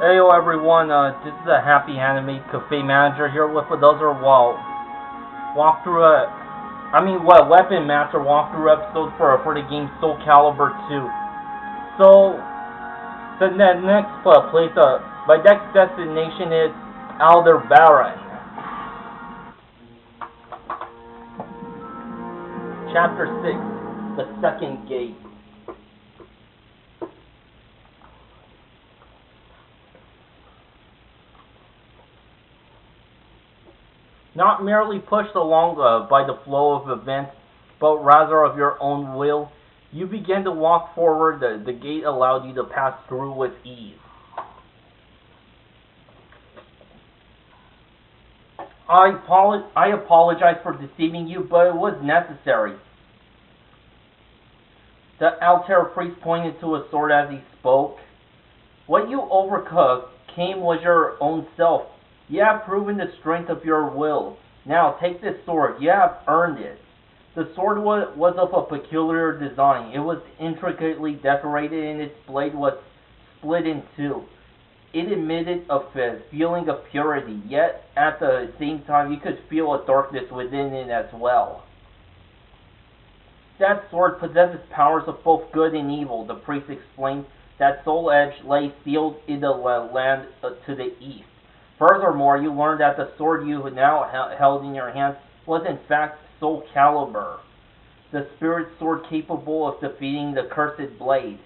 Heyo everyone, this is a Happy Anime Cafe Manager here with another Weapon Master walkthrough episode for the game Soul Calibur 2. So, the next place, my next destination is Aldebaran. Chapter 6, The Second Gate. Not merely pushed along by the flow of events, but rather of your own will, you began to walk forward. The gate allowed you to pass through with ease. I apologize for deceiving you, but it was necessary. The Altair priest pointed to a sword as he spoke. What you overcame was your own self. You have proven the strength of your will. Now take this sword. You have earned it. The sword was of a peculiar design. It was intricately decorated and its blade was split in two. It emitted a feeling of purity, yet at the same time you could feel a darkness within it as well. That sword possesses powers of both good and evil, the priest explained. That soul edge lay sealed in the land to the east. Furthermore, you learned that the sword you now held in your hands was in fact Soul Calibur, the spirit sword capable of defeating the cursed blade.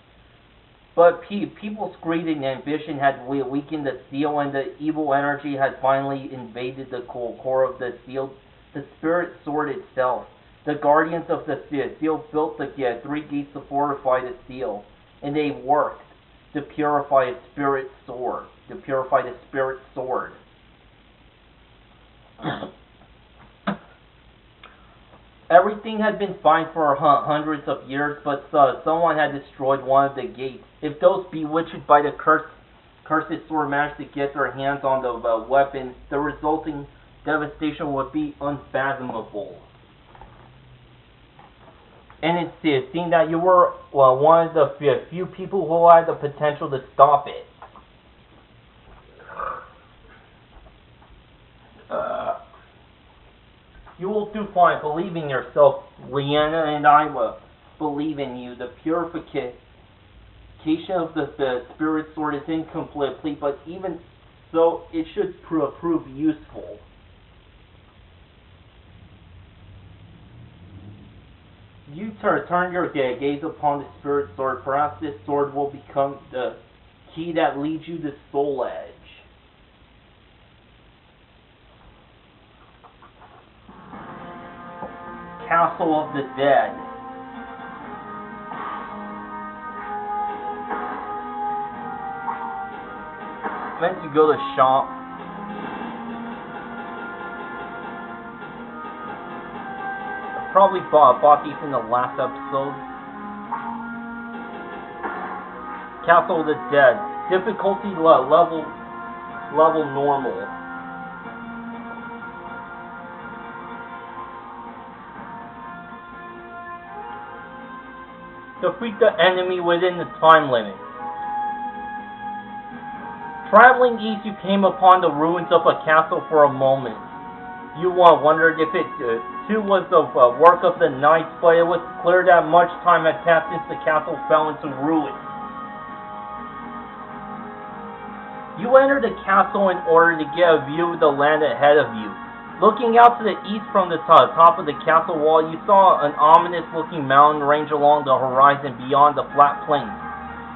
But people's greed and ambition had weakened the seal, and the evil energy had finally invaded the core of the seal, the spirit sword itself. The guardians of the seal built the three gates to fortify the seal, and they worked to purify its spirit sword. Everything had been fine for hundreds of years, but someone had destroyed one of the gates. If those bewitched by the cursed sword managed to get their hands on the weapon, the resulting devastation would be unfathomable. And it seemed that you were one of the few people who had the potential to stop it. You will do fine. Believe in yourself, Leanna, and I will believe in you. The purification of the spirit sword is incomplete, but even so, it should prove useful. You turn your gaze upon the spirit sword. Perhaps this sword will become the key that leads you to Soul Edge. Castle of the Dead. I meant to go to shop. I probably bought these in the last episode. Castle of the Dead. Difficulty level normal. Defeat the enemy within the time limit. Traveling east, you came upon the ruins of a castle for a moment. You wondered if it too was the work of the knights, but it was clear that much time had passed since the castle fell into ruin. You entered the castle in order to get a view of the land ahead of you. Looking out to the east from the top of the castle wall, you saw an ominous-looking mountain range along the horizon beyond the flat plains.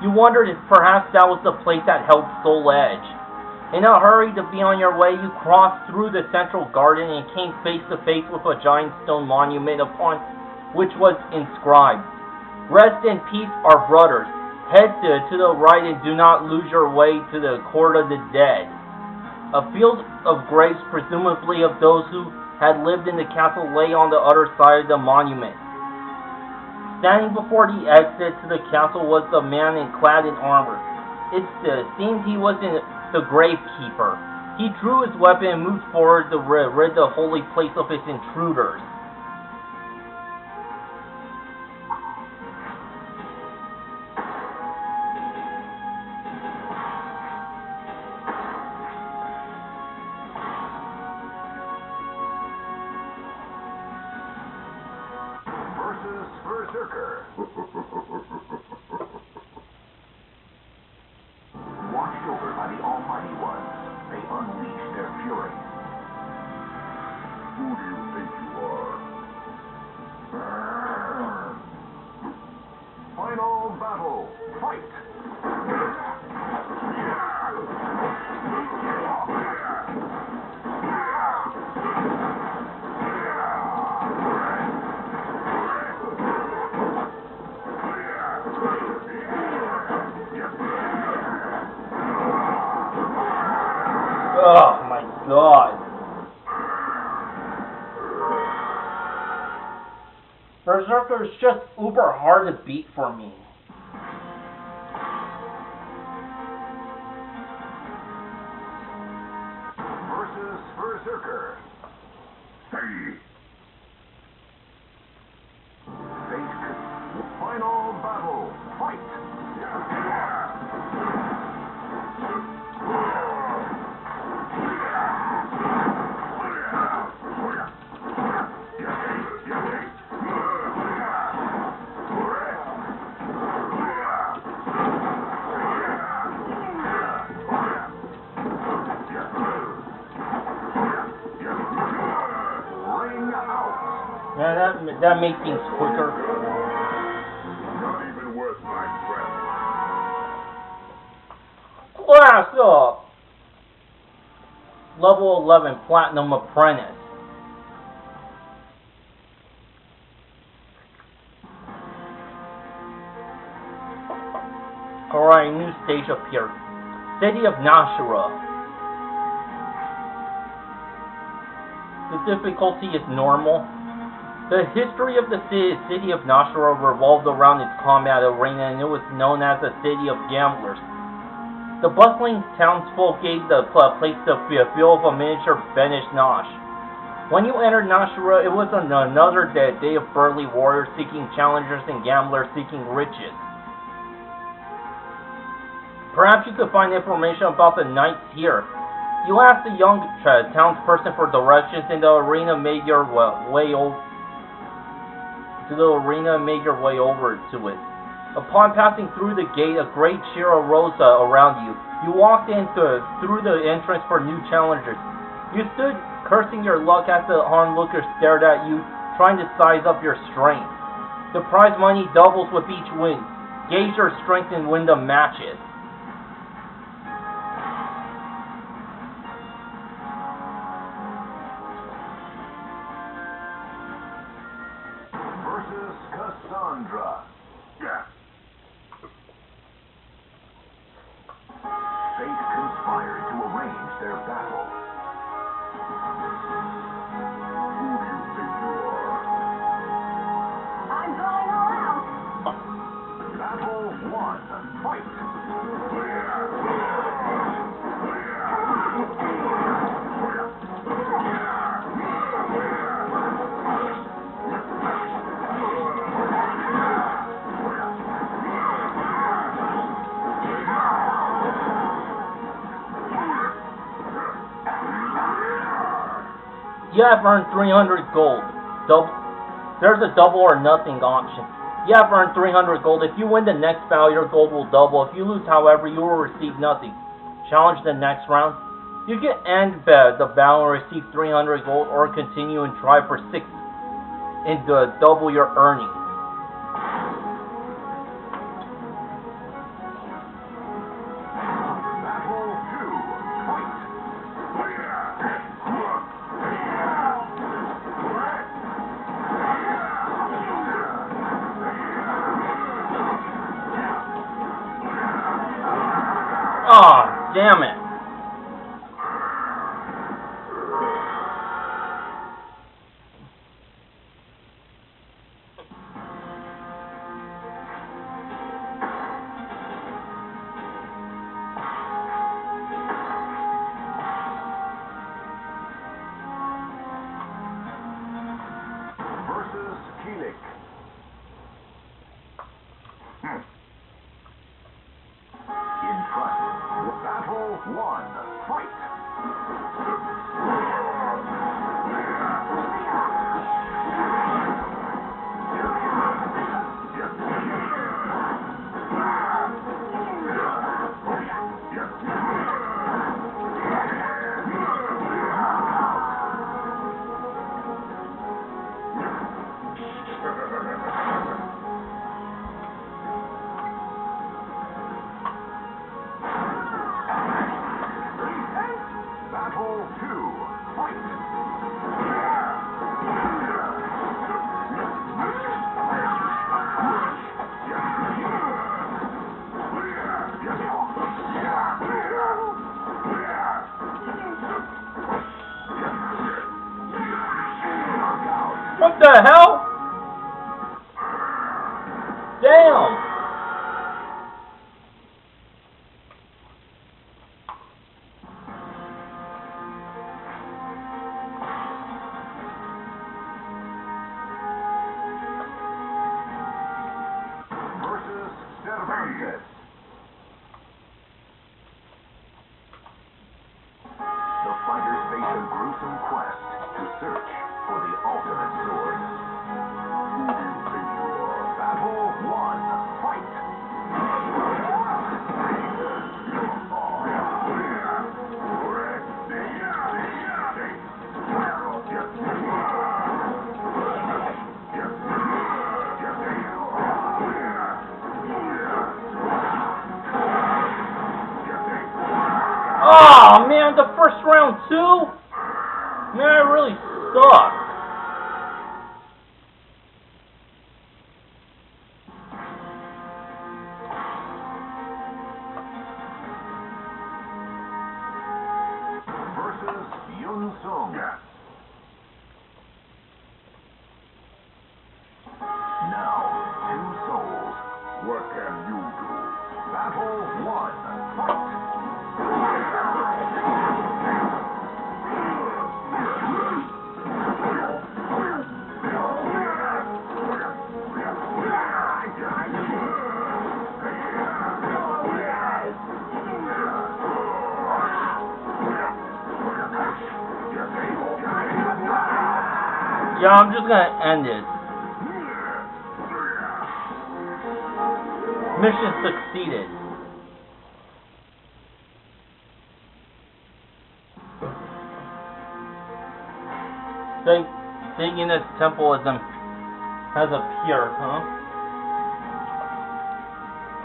You wondered if perhaps that was the place that held Soul Edge. In a hurry to be on your way, you crossed through the central garden and came face to face with a giant stone monument upon which was inscribed, "Rest in peace, our brothers. Head to the right and do not lose your way to the court of the dead." A field of graves, presumably of those who had lived in the castle, lay on the other side of the monument. Standing before the exit to the castle was the man clad in armor. It seemed he was the gravekeeper. He drew his weapon and moved forward to rid the holy place of its intruders. fight. Oh my god. Berserker is just uber hard to beat for me. Versus Berserker. Hey. Fake. Final battle. Fight. Yeah, that makes things quicker. Not even worth my breath. Class up! Level 11 Platinum Apprentice. Alright, new stage appeared. City of Nashua. The difficulty is normal. The history of the city of Nashua revolved around its combat arena, and it was known as the City of Gamblers. The bustling townsfolk gave the place the feel of a miniature Venice Nosh. When you entered Nashua, it was another day of burly warriors seeking challengers and gamblers seeking riches. Perhaps you could find information about the knights here. You asked the young townsperson for directions, and the arena made your way over to it. Upon passing through the gate, a great cheer arose around you. You walked through the entrance for new challengers. You stood cursing your luck as the onlookers stared at you, trying to size up your strength. The prize money doubles with each win. Gauge your strength and win the matches. Versus Cassandra. Yeah. Fate conspired to arrange their battle. Who do you think you are? I'm going all out. Battle 1. Fight. You have earned 300 gold. There's a double or nothing option. You have earned 300 gold. If you win the next battle, your gold will double. If you lose, however, you will receive nothing. Challenge the next round. You can end the battle and receive 300 gold, or continue and try for 6 and double your earnings. Aw, damn it. Versus Keelik. In trust. Battle 1. Fight. the hell? Damn! Versus Cervantes. The fighters face a gruesome quest to search for the ultimate sword. Who do you think you are? Battle 1. Fight! Oh man, the first round too? Man, I really suck. Versus Yun Sung. Now, two souls. What can you do? Battle 1. Fight! Yeah, I'm just gonna end it. Mission succeeded. Digging this temple has appeared, huh?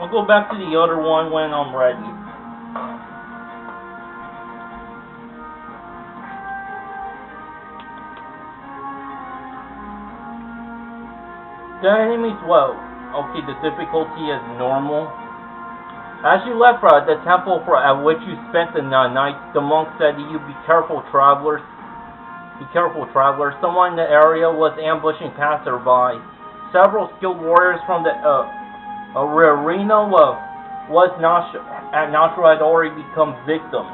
I'll go back to the other one when I'm ready. The enemies, well, okay, the difficulty is normal. As you left the temple at which you spent the night, the monk said to you, "Be careful, travelers. Be careful, travelers. Someone in the area was ambushing passerby. Several skilled warriors from the arena at Nashua had already become victims."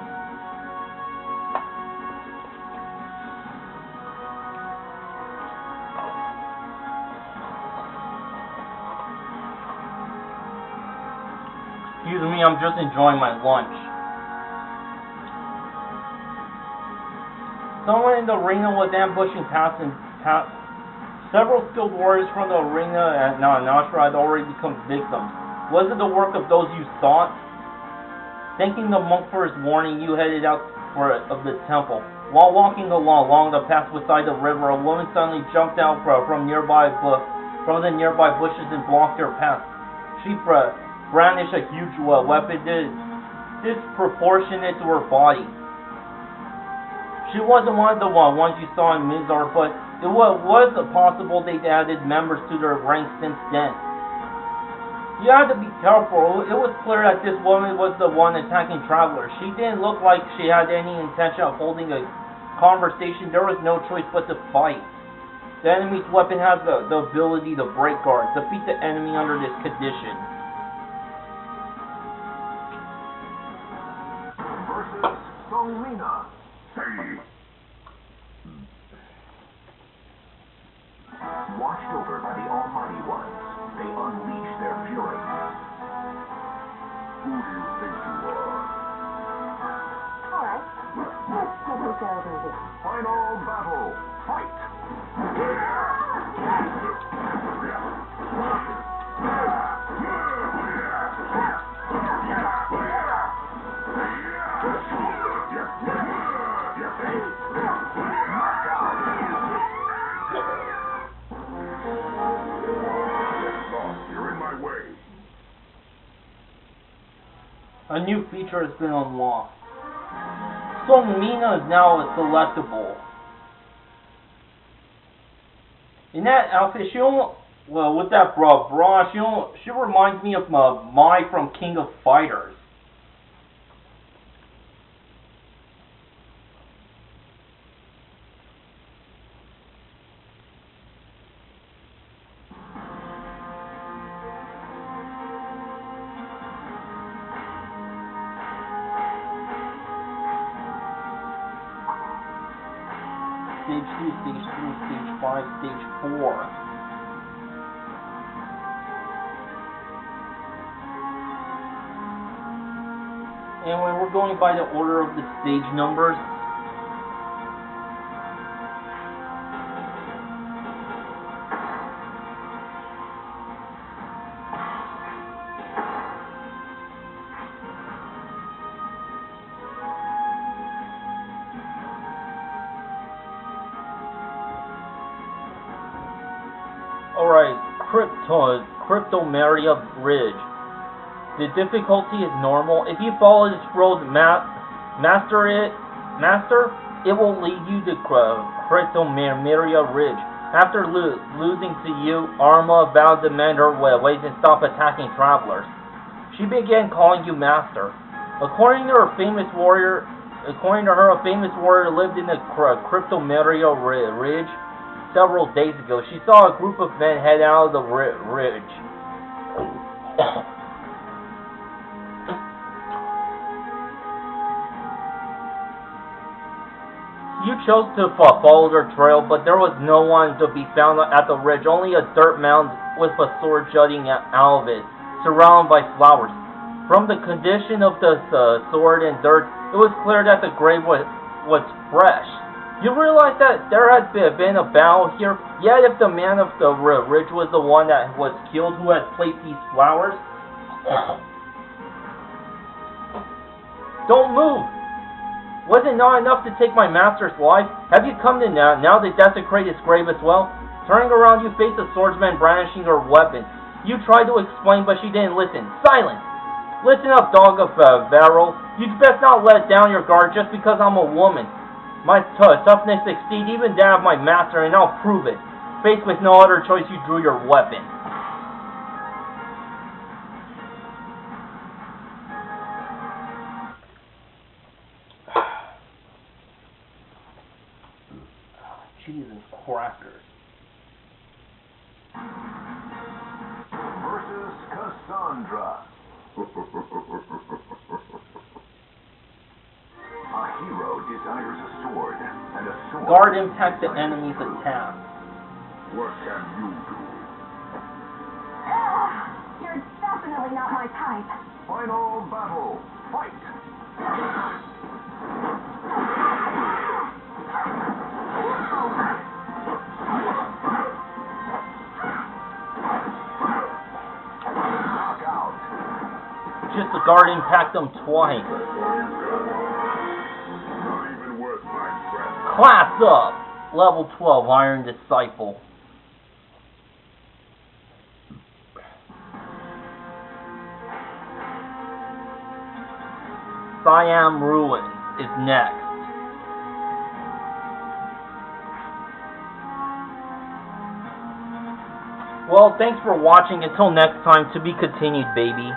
Excuse me, I'm just enjoying my lunch. Someone in the arena was ambushing several skilled warriors from the arena at Nashua had already become victims. Was it the work of those you sought? Thanking the monk for his warning, you headed out of the temple. While walking along the path beside the river, a woman suddenly jumped out from the nearby bushes and blocked her path. She brandished a huge weapon disproportionate to her body. She wasn't one of the ones you saw in Mizar, but it was possible they'd added members to their ranks since then. You had to be careful. It was clear that this woman was the one attacking travelers. She didn't look like she had any intention of holding a conversation. There was no choice but to fight. The enemy's weapon has the ability to break guards. Defeat the enemy under this condition. Versus Songmina. Watched over by the Almighty Ones, they unleash their fury. Who do you think you are? Alright, let's get this over with. Final battle. Fight! You're in my way. A new feature has been unlocked. Songmina is now selectable. In that outfit, with that bra, she reminds me of Mai from King of Fighters. Stage 2, Stage 3, Stage 5, Stage 4. And when we're going by the order of the stage numbers, alright, Cryptomeria Bridge. The difficulty is normal. If you follow this road, master, it will lead you to Cryptomeria Ridge. After losing to you, Arma vowed to mend her ways and stop attacking travelers. She began calling you master. According to her, a famous warrior lived in the Cryptomeria Ridge several days ago. She saw a group of men head out of the ridge. You chose to follow their trail, but there was no one to be found at the ridge, only a dirt mound with a sword jutting out of it, surrounded by flowers. From the condition of the sword and dirt, it was clear that the grave was fresh. You realized that there had been a battle here, yet if the man of the ridge was the one that was killed who had placed these flowers... Don't move! Was it not enough to take my master's life? Have you come to now to desecrate his grave as well? Turning around, you face a swordsman brandishing her weapon. You tried to explain, but she didn't listen. Silence! Listen up, dog of Varro. You'd best not let down your guard just because I'm a woman. My toughness exceeds even that of my master, and I'll prove it. Faced with no other choice, you drew your weapon. Jesus crackers. Versus Cassandra. A hero desires a sword, and a sword... Guard impact the enemy's attack. What can you do? You're definitely not my type. Final battle. Fight! Just the guard impact them twice. Not even worth my breath. Class up! Level 12 Iron Disciple. Siam Ruin is next. Well, thanks for watching. Until next time, to be continued, baby.